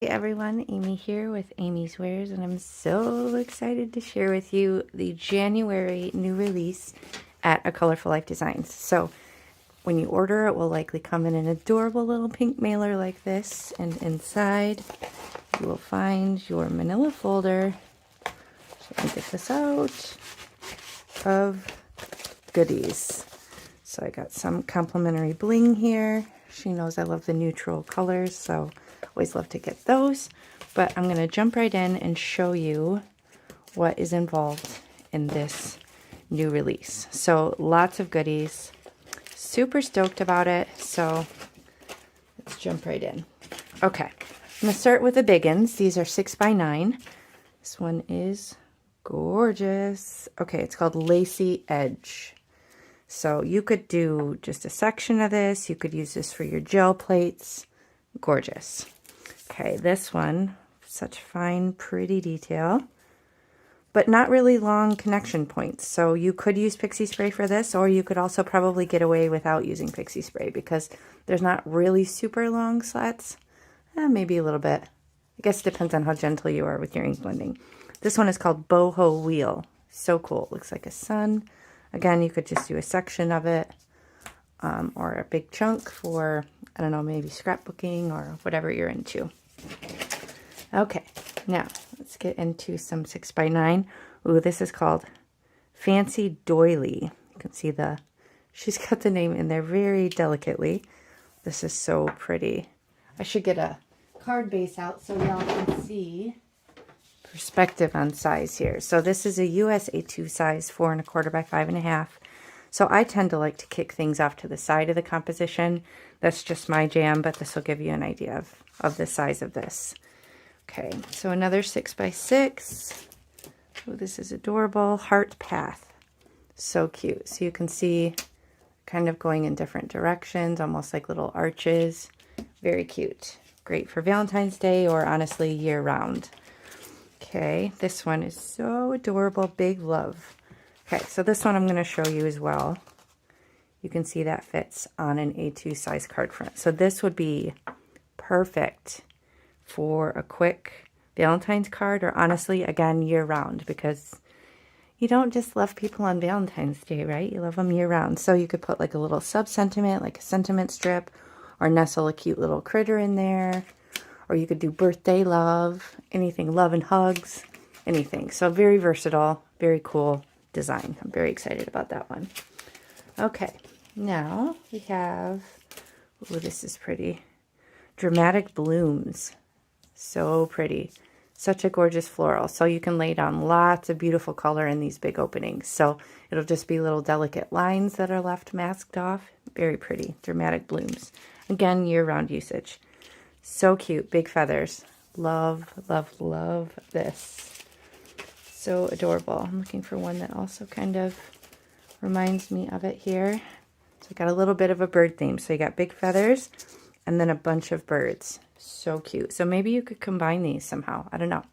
Hey everyone, Amy here with Amy's Wares, and I'm so excited to share with you the January new release at A Colorful Life Designs. So when you order, it will likely come in an adorable little pink mailer like this, and inside you will find your manila folder. So let me get this out of goodies. So I got some complimentary bling here. She knows I love the neutral colors, so always love to get those. But I'm going to jump right in and show you what is involved in this new release. So lots of goodies. Super stoked about it. So let's jump right in. Okay, I'm going to start with the Biggins. These are 6x9. This one is gorgeous. Okay, it's called Lacy Edge. So you could do just a section of this. You could use this for your gel plates. Gorgeous. Okay, this one, such fine, pretty detail, but not really long connection points. So you could use pixie spray for this, or you could also probably get away without using pixie spray because there's not really super long slats. Maybe a little bit. I guess it depends on how gentle you are with your ink blending. This one is called Boho Wheel. So cool. It looks like a sun. Again, you could just do a section of it, or a big chunk for, I don't know, maybe scrapbooking or whatever you're into. Okay, now let's get into some 6x9. Ooh, this is called Fancy Doily. You can see she's got the name in there very delicately. This is so pretty. I should get a card base out so y'all can see perspective on size here. So this is a US A2 size, 4 1/4 by 5 1/2. So I tend to like to kick things off to the side of the composition. That's just my jam, but this will give you an idea of the size of this. Okay, so another 6x6. Oh, this is adorable. Heart Path. So cute. So you can see kind of going in different directions, almost like little arches. Very cute. Great for Valentine's Day or honestly year round. Okay, this one is so adorable. Big Love. Okay, so this one I'm going to show you as well. You can see that fits on an A2 size card front. So this would be perfect for a quick Valentine's card, or honestly, again, year round, because you don't just love people on Valentine's Day, right? You love them year round. So you could put like a little sub-sentiment, like a sentiment strip, or nestle a cute little critter in there. Or you could do birthday love, anything, love and hugs, anything. So very versatile, very cool design. I'm very excited about that one. Okay, now we have, oh, this is pretty. Dramatic Blooms. So pretty. Such a gorgeous floral. So you can lay down lots of beautiful color in these big openings. So it'll just be little delicate lines that are left masked off. Very pretty. Dramatic Blooms. Again, year-round usage. So cute. Big feathers. Love, love, love this. So adorable. I'm looking for one that also kind of reminds me of it here. So I got a little bit of a bird theme. So you got big feathers and then a bunch of birds. So cute. So maybe you could combine these somehow. I don't know.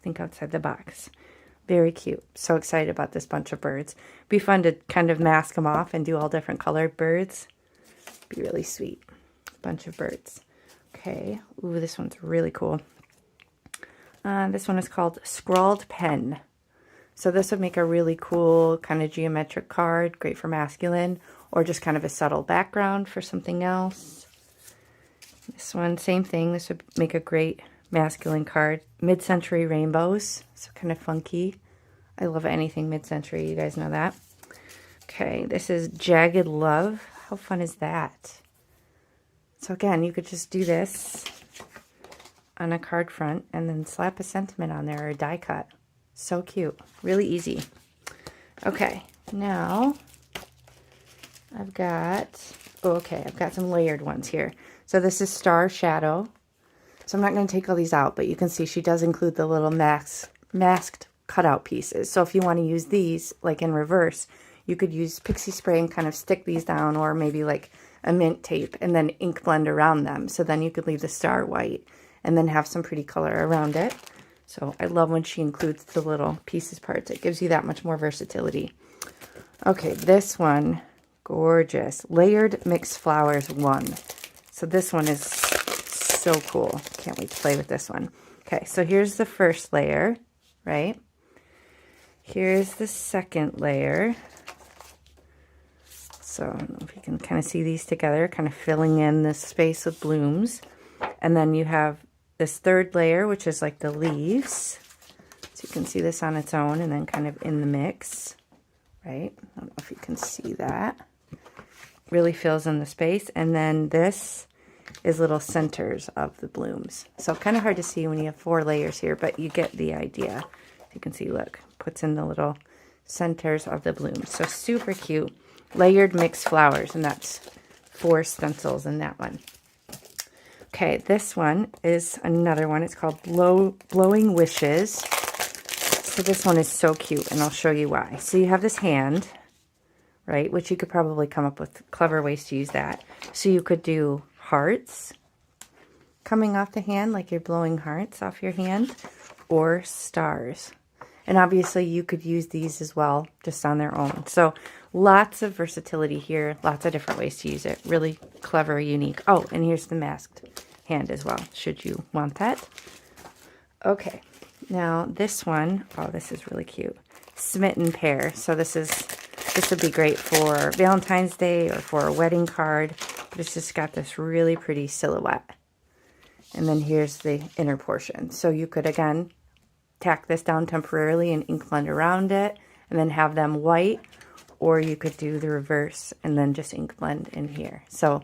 Think outside the box. Very cute. So excited about this bunch of birds. Be fun to kind of mask them off and do all different colored birds. Be really sweet. Bunch of birds. Okay. Ooh, this one's really cool. This one is called Scrawled Pen. So this would make a really cool kind of geometric card. Great for masculine, or just kind of a subtle background for something else. This one, same thing. This would make a great masculine card. Mid-century rainbows. So kind of funky. I love anything mid-century. You guys know that. Okay, this is Jagged Love. How fun is that? So again, you could just do this on a card front and then slap a sentiment on there or a die cut. So cute. Really easy. Okay, now I've got some layered ones here. So this is Star Shadow. So I'm not going to take all these out, but you can see she does include the little masked cutout pieces. So if you want to use these, like in reverse, you could use pixie spray and kind of stick these down, or maybe like a mint tape and then ink blend around them. So then you could leave the star white and then have some pretty color around it. So I love when she includes the little pieces parts. It gives you that much more versatility. Okay, this one, gorgeous. Layered Mixed Flowers 1. So this one is so cool. Can't wait to play with this one. Okay, so here's the first layer, right? Here's the second layer. So I don't know if you can kind of see these together, kind of filling in this space with blooms. And then you have this third layer, which is like the leaves. So you can see this on its own and then kind of in the mix, right? I don't know if you can see that. Really fills in the space. And then this is little centers of the blooms. So kind of hard to see when you have 4 layers here, but you get the idea. You can see, look, puts in the little centers of the blooms. So super cute. Layered mixed flowers, and that's 4 stencils in that one. Okay, this one is another one. It's called Blowing Wishes. So this one is so cute, and I'll show you why. So you have this hand, right, which you could probably come up with clever ways to use that. So you could do hearts coming off the hand, like you're blowing hearts off your hand, or stars. And obviously you could use these as well, just on their own. So lots of versatility here, lots of different ways to use it. Really clever, unique. Oh, and here's the masked hand as well, should you want that. Okay, now this one, oh, this is really cute. Smitten Pear. So this would be great for Valentine's Day or for a wedding card. But it's just got this really pretty silhouette. And then here's the inner portion. So you could, again, tack this down temporarily and ink blend around it and then have them white, or you could do the reverse and then just ink blend in here. So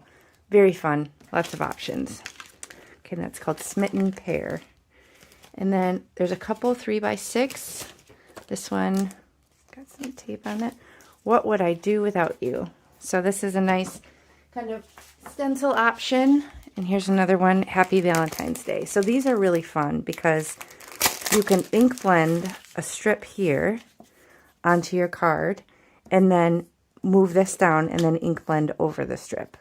very fun, lots of options. Okay, that's called Smitten Pear. And then there's a couple 3x6. This one got some tape on it. What would I do without you? So this is a nice kind of stencil option. And here's another one, Happy Valentine's Day. So these are really fun because you can ink blend a strip here onto your card and then move this down and then ink blend over the strip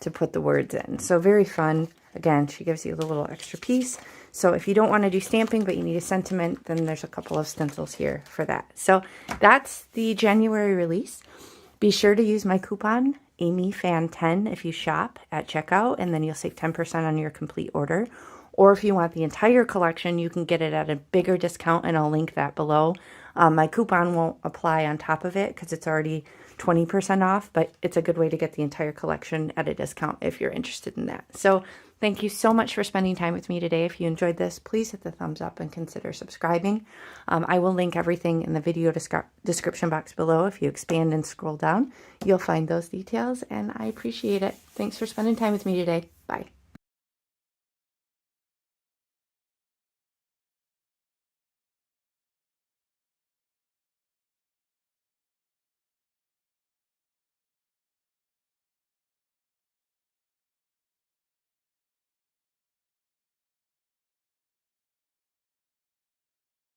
to put the words in. So very fun. Again, she gives you the little extra piece. So if you don't want to do stamping but you need a sentiment, then there's a couple of stencils here for that. So that's the January release. Be sure to use my coupon AmyFan10 if you shop at checkout, and then you'll save 10% on your complete order. Or if you want the entire collection, you can get it at a bigger discount, and I'll link that below. My coupon won't apply on top of it because it's already 20% off, but it's a good way to get the entire collection at a discount if you're interested in that. So thank you so much for spending time with me today. If you enjoyed this, please hit the thumbs up and consider subscribing. I will link everything in the video description box below. If you expand and scroll down, you'll find those details, and I appreciate it. Thanks for spending time with me today. Bye.